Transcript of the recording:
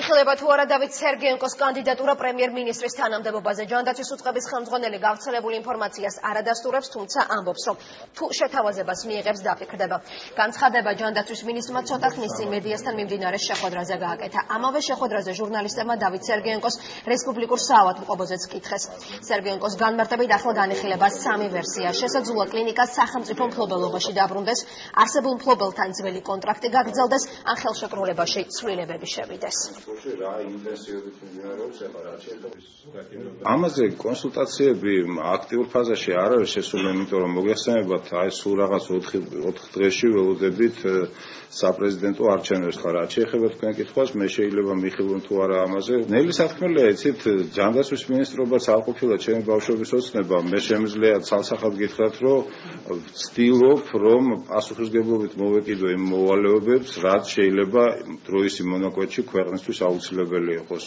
განიხილება თუ არა დავით სერგეენკოს კანდიდატურა პრემიერ-მინისტრის თანამდებობაზე. ჯანდაცვის უწყების ხელმძღვანელი გავრცელებული ინფორმაციას არ ადასტურებს, თუმცა ამბობს, რომ თუ შეთავაზებას მიიღებს, დაფიქრდება. განცხადება ჯანდაცვის მინისტრმა ცოტა ხნის წინ მედიასთან მიმდინარე შეხვედრაზე გააკეთა. ამავე შეხვედრაზე ჟურნალისტებმა დავით სერგეენკოს რესპუბლიკურ საავადმყოფოზეც კითხეს. სერგეენკოს განმარტებით ახლა განიხილებას სამი ვერსია. შესაძლოა კლინიკას სახელმწიფო მფლობელობაში დაბრუნდეს, არსებულ მფლობელთან ძველი კონტრაქტი გაგრძელდეს, ან ხელშეკრულებაში ცვლილებები შევიდეს. ამაზე კონსულტაციები აქტიურ ფაზაში არ არის შესული, იმიტომ რომ მოგეხსენებათ, აი სულ რაღაც 4 დღეში ველოდებით საპრეზიდენტო არჩევნებს ხარ. რაც შეეხება თქვენ კითხვას, მე შეიძლება მიხილვენ თუ არა ამაზე. ნელი საქმეა, იცით, ჯანდაცვის მინისტრობაც არ ყოფილა ჩემი ბავშვობის ოცნება. მე შემიძლია ცალსახად გითხრათ, რომ ვცდილობ, რომ პასუხისმგებლობით მოვეკიდო იმ მოვალეობებს, რაც შეიძლება დროის იმ მონაკვეთში ქვეყნისთვის აუცილებელი იყოს.